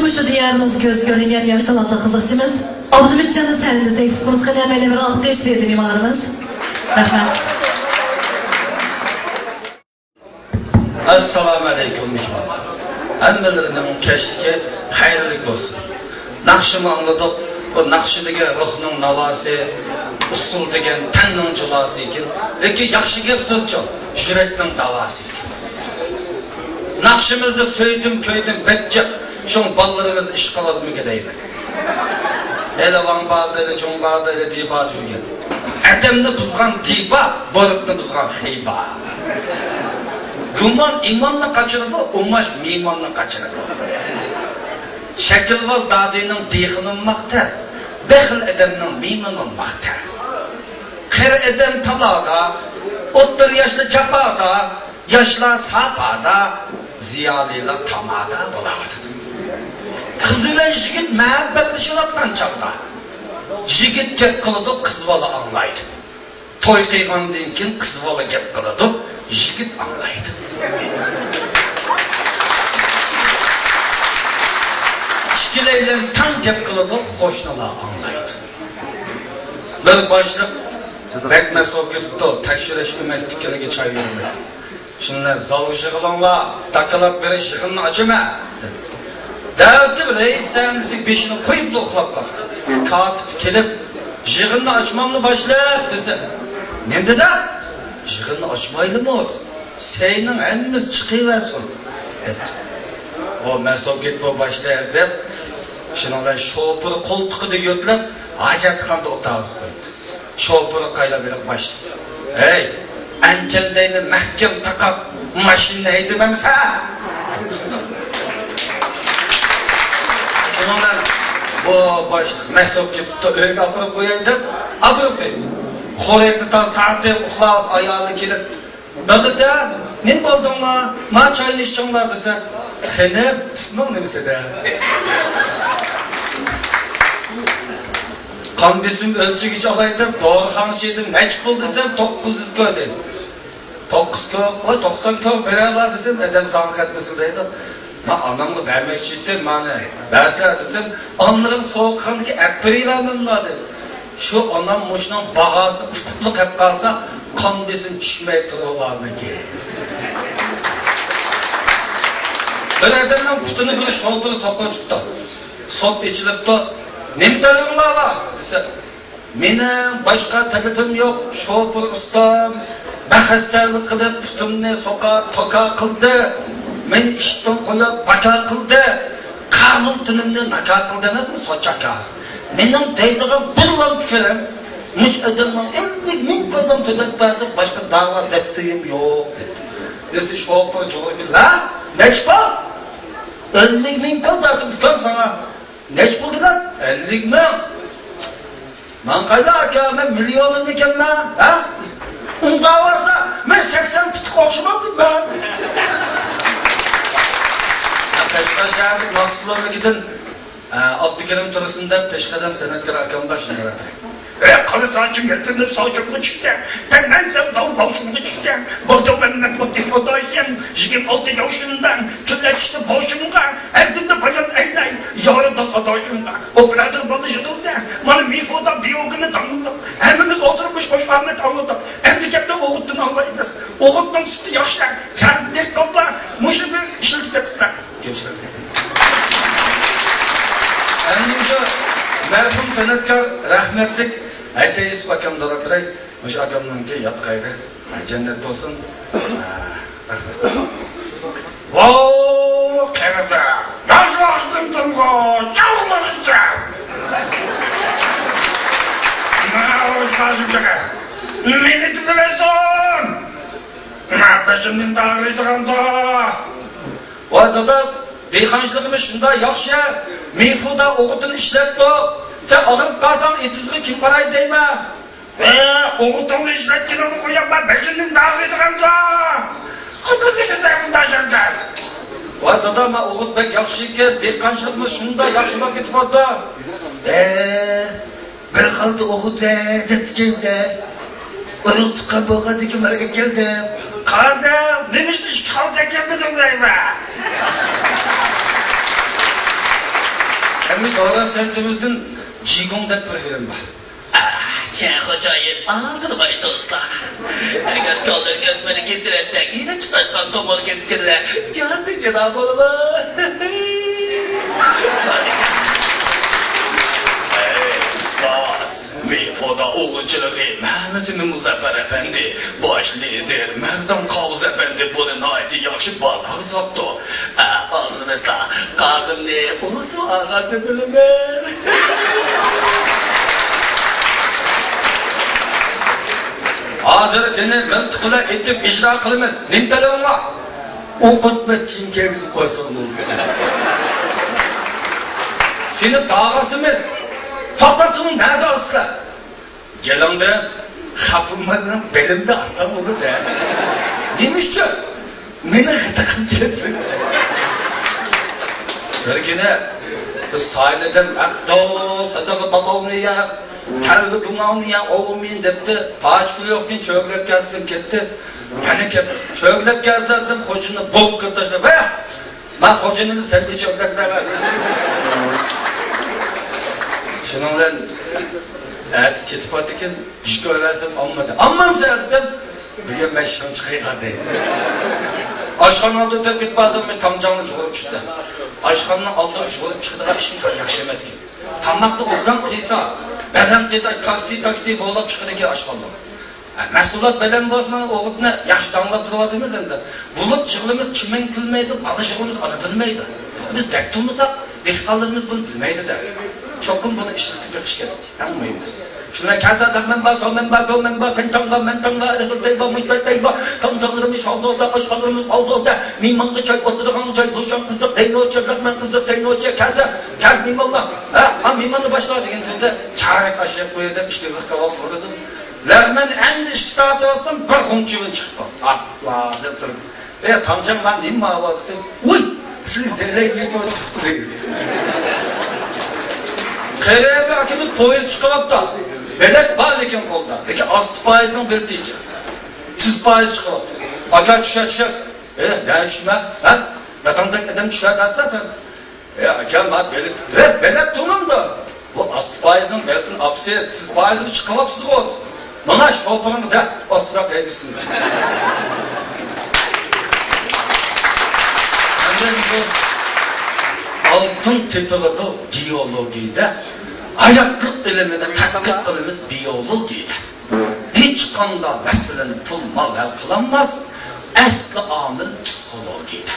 Bizim şu diyarımız göz görüngen yaş talatlı kızıkçımız Ahmetcan'ın serimizde eksikimiz kadar böyle bir alkış verdi mimarımız. Rahmet. Assalamu alaikum mihmanlar. Hammalarının keşke hayırlı olsun. Nakşımı anladık. O nakşı degen ruhunun navası, usul degen tanның julası ekan. Lekin yaxshi gap so'z yo'q. Yurakning davası ekan. Nakşımızda söyledim köydim bekçe. Şun ballarımız iş kılaz mı gideyim? Hele van bağdayla, çoğun bağdayla diye bağdı jürgen. Adamni buzgan diba, borutni buzgan hiyba. Guman imanni kaçırdı, umaş mimanni kaçırdı. Şekilvaz dadinin dihinin maktaz, behil edenin miminin maktaz. Kır eden talada, ottur yaşlı çapada, yaşlar sapada, ziyalıyla tamada buladı. Kız ile jigit muhabbetleşivatkan çağda. Jigit gep kılıdı, kız bala anlaydı. Toy kıygandan keyin kız bala gep kılıdı, jigit anlaydı. İkileylen tam gep kılıdı, hoşnala anlaydı. Bir başlık bekme sokutu, tekşireş ümeltiklerine çay verme. Şimdi zalı şıkılanla takılat beri şıkını açıma. Davut'u reis sahnesi beşini koyup loklap kalktı. Katip kelip şıkını açmamını başlayıp dese. Ne dedi? Şıkını açmaylı mı? Seynin elimiz çıkıversin. O mesoget bu başlayır deyip şimdi şopuru koltuğu da götürüp hacatxanda otağız koydu. Şopuru kayla bilip başladı. Hey! Ancandayni mahkam taqab mashina haydamamiz ha. Shundan bu boshliq mas'ul ketibdi, uyga olib qo'yay deb olib qo'ydi. Xo'rakni tartib uxlas ayoli kelib, "Dadasi, nim bo'ldingmi? Ma choyni ichinglar" desa, "Xinib, isming nimasi-da?" Kan besim ölçügüç alaydı, doğruhan şeydim, neç bul desem 900 kö dedim. 9 kö, o 90 kö beraber desem, edem sağlık etmesin deydi. Ma anamla vermek için mani, dersler desem, anların soğuk kanıdaki eppeyi vermemler dedi. Şu anam muşunun bahası uçkupluk hep kalsa, kan besim düşmeye tırılarına gerek. Böyle edemden kutunu bir şolpuru sokağa tuttu. Sop içilip de, "Nem talabinglar var?" desa, "Mening boshqa talabim yo'q, shopur ustam bahasdalik qilib putimni soqa toka qildi. Men ishdan qo'yib baka qildi. Qavul tinimni naka qildi emasmi, sochaka. Mening deydigan bir lam fikrim, mush odamning 50 ming qadam to'dab bersa boshqa da'vo daftarim yo'q" dedi. Desa shopur javob berdi, "La, nechpa? 50 ming qadam fikrim sana. Neç buldu lan? 50 ming. Ben kayda aka, ben milyonum iken ben. Ha? Onda varsa ben 80 tutuk okşamadım ben. Kaçkan şehirlik mahsuslarına gidin. Abdülkerim turusunda peşkadan senetkar akam başında bırakayım. Karı saçım yetmedi, saçımı çıktı. Ben sen dal başımı çıktı. Burada benimle motivadayken, 26 yaşından, külleçti başımda, erzimde bayan eyley, yarın da adayımda. Operator balışıdımda, bana mifoda biyogunu tanıdım. Hemimiz oturmuş hoş Ahmet anladık. Handikapta oğuttun ağlayınız. Oğuttun sütü yaşlar, kesinlik kaplar, muşu bir işiltmek ister. Görüşürüz. Endimce, merhum senetkar, rahmetlik, Aysayis bakamda da biray, muş akamnınki yat gayrı, cennet olsun. Rahmet. Voo, kerede, yaş vaktimdim go, çavulacağım. Ne hoş lazım çaka, beni dinlemesin. Peşimden dağılıydıgan da. O da deyxançılığımız şunda yaxşı, mifuda oğutun işlep de. Sen ağırıp kalsam etizgi kim parayı deyme. Oğutumu işletken onu koyup ben peşinden dağılıydıgan da. Kutu dikizler bundan şimdi. Vay dada ma oğut bek yaxşı ki deyxançılığımız şunda yaxşılap getip oldu. Bir kaldı oğut verdi gelse. Onun tıkan boğa dikim hareket geldi. Kazım, demişti ki kaldı ekemedin deyme. Hamid Aras sentimizden Jigong deb bir film var. Sen hocayım, aldırmayın dostlar. Eğer kolları gözmeni kesiversek, yine çıtaştan tomalı kesip gelirler. Canlı cenab-ı olma. Ustaz, Mifo'da oğulçılığı Mehmet'in Muzaffer Efendi, baş lider Merdan Kavuz Efendi bunun ait yaşı bazarı sattı. Aldın mesela, kardım ne, olsun ağırdı bilmez. Hazır seni mıntıkla etip icra kılımız. Nimtele var. Okutmaz kim kendisi koysun bunu. Seni dağısımız. Faktatının nerede asla? Gelende kapımın belimde aslan olur da. Demişçi. Beni gıdıkım gelsin. Belkine sahileden akto sadığı babamı ya. Terli günahını ya oğlum depti. Paç kulu yokken çöğlep gelsin gitti. Yani çöğlep gelsin hocunu bok kırtaşlar. Ve ben hocunun sen bir çöğlepler var. Şununla ertesi ketip atırken iş görürsem olmadı. Ammam sersem bir gün ben şunu çıkayım deydi. Aşkanın aldığı tepkit bazen bir tamcanını çoğurup çıktı. Aşkanın aldığı çoğurup çıktığa işim taş yakışamaz ki. Tammakta oradan kıysa, belen kıysa taksi boğulap çıkıdı ki aşkanlı. Mesulat belen bozmanın oğutuna yaxşı damla duruvatımız ende. Bulup çıkılımız çimen külmeydi, alışığımız anıdılmaydı. Biz tek tutmasak, dehqanlarımız bunu bilmeydi de. Çokum bunu işletip yapış gerek. Anlayımız. Şuna kazadak men var, sol men var, gol men var, men var, rezultayba, müşbettayba, tamcanlarımız havzolda, aşkanlarımız havzolda, mimangı çay, oturduğun çay, duşan kızdık, deyni ölçe, bırakmen kızdık, seyni ölçe, kaz mimallah. Ha, mimanı başlar degen türde, çarek aşağı koyuyordu, işte zırkaval vuruyordum. Rahmen en iştidatı olsam, bir kumçuğun çıktı. Allah, ne durum. Veya tamcan lan neyim mağlarsın? Uy, siz zeyleyin yedi Kayrabi akimiz poyuz çıkıp da belet var eken kolda. Peki 6%'dan bir diyeceğim. 3% çıkıp. Aka düşer. Ne düşme? Ha? Datandak edem düşer dersen sen. Aka ma belet. Belet tunum da. Bu 6%'dan beletin apsiye 3%'ı çıkıp siz olsun. Bana şoparını da ostrak edilsin. Altın tepelerde geologiyde ayaklık bilimine tatbik kılımız biyologiyde. Hiç kanda meseleni pul mal el kılanmaz, aslı amil psikologiyde.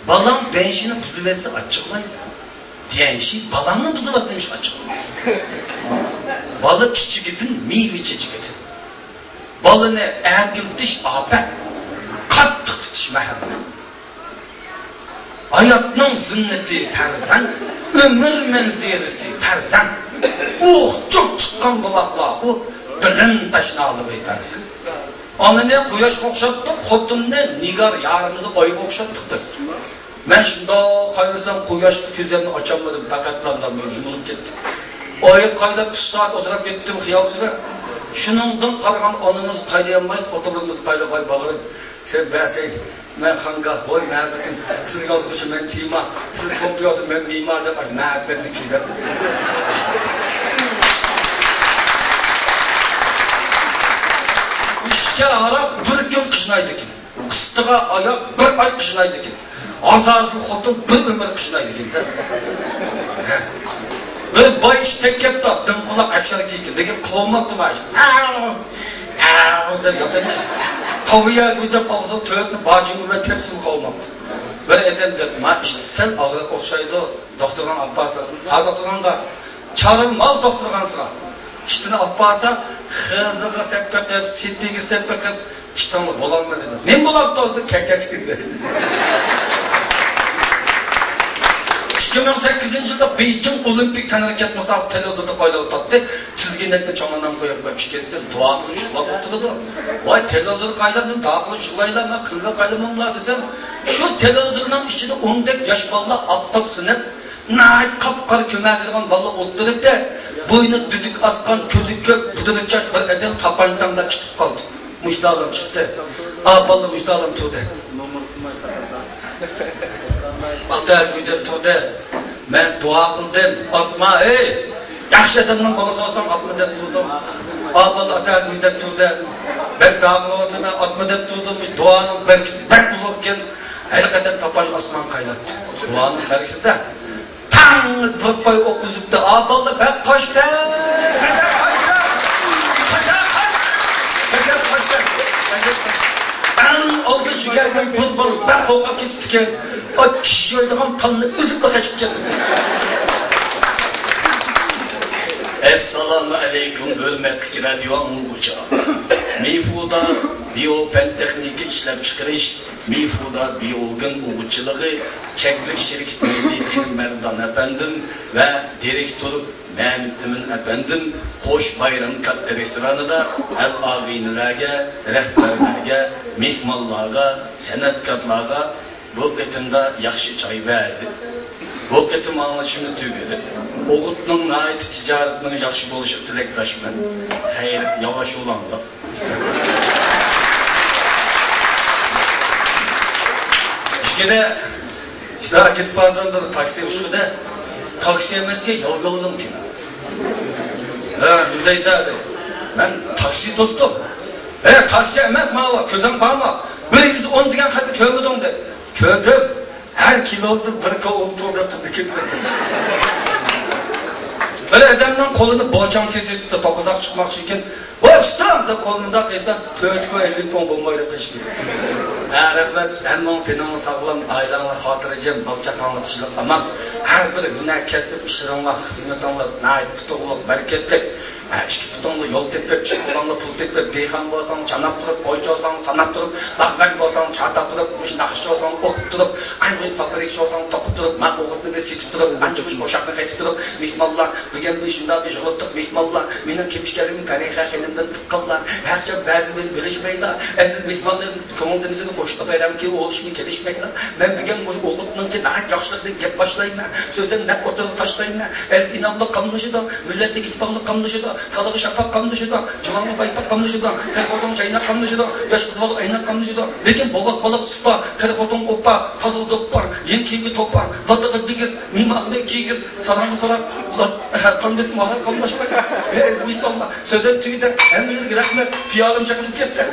Balan denşini buzuvesi açıklaysa, denşi balanın buzuvesiymiş açıklamayız. Balı küçüğüdün meyve çeçiketi. Balını ergiltiş afet, kattık tutuş mehabbet. Hayatın zınneti terzan, ömür menzilisi terzan. Çok çıkan bulakla, bu dilin taşınalığı terzan. Onu ne kuyaş kokşattık, hotun ne nigar yarımızı oy kokşattık biz. Ben şimdi kaynasam kuyaşlı küzemini açamadım, pakatlardan böyle yumulup gittim. Oyup kaynap 3 saat oturup gittim xiyal süre. Şunundan kalkan onumuz kaynayamay, fotoğrafımız kaynamay bağırıp. Sen bəsey, mən xanqa, oy məhəbbətim, siz yazgıcı, mən tima, siz kompüyatır, mən mimardır, ay məhəbbətini kiylər. İşkə ara bir gün qışınaydı ki, qıstığa ayak bir ay qışınaydı ki, azazlı xotun bir ömür qışınaydı ki. Böyle bay iş tek yaptı, dın kulak aşağı giyken, dedim kovmaktım aşağı. Der yatırmaz. Kavuya gidip ağzı töyetini bacını ve tepsini kovmaktı. Böyle eden dedim, işte sen ağzı okşaydı, doktordan Abbas'lasın. Ha doktordan kalsın. Çarım mal doktordan sıra. Kitini Abbas'a, hızığı sepetip, sittiği sepetip, kitanlı bulanma dedim. Ne bulandı olsun kekeç gibi. 2008 yılda Beijing Olimpik Teneriket Masal televizyonda koyduğu tattı. Çizginetme çoğundan koyup koymuş gelsin. Dua kılıç kulak oturdu. Vay televizyonu kaylamıyorum, dua kılıç kulayla kılga kaylamamlar desem. Şu televizyonun içinde 10 yaş valla aptap sınıp, nait kapkar köməkirgan valla oturup da, boynu düdük askan, közü kök, buduruçak bir edem tapantamda çıkıp kaldı. Muşdalım çıktı. Valla muşdalım tuğdu. Hatta güdep tuğdu. Ben dua kıldım. Atma ey. Yaxşı adamın balası olsam atma dep durdum. Abal ata güy dep durdu. Ben dağılı otuna atma dep durdum. Duanın berketi pek buzulken her kadar tapaş asman kaynattı. Duanın berketi de tam tutpay okuzuptu. Abalı ben kaçtı. Kaçar kaçtı. Kaçar kaçtı. Ben oldu çıkarken futbol ben kovga gittikken o kişi oynayacağım tanrı üzüple kaçıp geldi. Esselamu aleyküm hürmetli radyo anlıqçı. Mifuda biopentexniki işlep çıkarış, Mifuda biyologin uğuçılığı, çeklik şirketleri İlim Merdan efendim ve direktör Mehmet'imin efendim Hoş Bayram Katta restoranıda el ağabeynilerge, rehberlerge, mihmallarga, senetkatlarga bu kıtımda yaxşı çay verdi. Bu kıtım anlaşımız tügedi. Oğut'un ait ticaretinin yaxşı buluşup dilektaşmen. Hayır, yavaş olan da. İşte hareket bazen de taksiye uçkuda taksiye emezke yol ki. Mündeyse dedi. Ben taksi dostum. Taksi emez mağla, közem bağma. 110 diyen hadi kövmüdüm dedi. Kövdüm. Her kilolda bir kol olduğu dikip dedi. Böyle adamdan kolunu boğacağım kesildi de tokuzak çıkmak için "Uçtum!" da kolunda kıysa "Töğütkü 50 pon bombayla kışkıdı." Rahmet, hem tenini sağlam, ailana hatırlayacağım, balçakanla tışılık aman her bir günah kesip işlerimle, hizmetimle, nait tutuğuluk, bereketlik İçki tutumlu yol tepip, çıkılanlı pul tepip, deyhan bolsam, çanap durup, koyçu olsam, sanap durup, bakmak bolsam, çardak durup, nakışçı olsam, okup durup, aynı papirekçi olsam, topup durup, mak okup bir setip durup, ancak boşaklık etip durup, mihmallar, bugün bu işimde bir jığıttık mihmallar, benim kemişkerimin periha elimden tıkkıllar, herçe bazı bir bilişmeyler, siz mihmalların komandemizini koştup eylem ki o işimi gelişmeyler, ben bugün okutmanın ki daha yaşlıklı gep başlayayım, sözden ne oturup taşlayayım, el inanlı kamlışı da, milletlik istibaklı kamlışı da, kalıbı şapap kamlışı da, cumanlı baypak kamlışı da, kırık çaynak kamlışı da, yaş kızvalı aynak kamlışı da, lekin bobak balık sıpa, kırık otun oppa, tazıl dokpar, yen kimi topar, latığı bigiz, mimahlı ekçiyiz, saranı sorar, kalbesi mahal kalmışmak, ezmik Allah, sözler tüyde, emrilik rahmet, piyalım çakılıp gitti.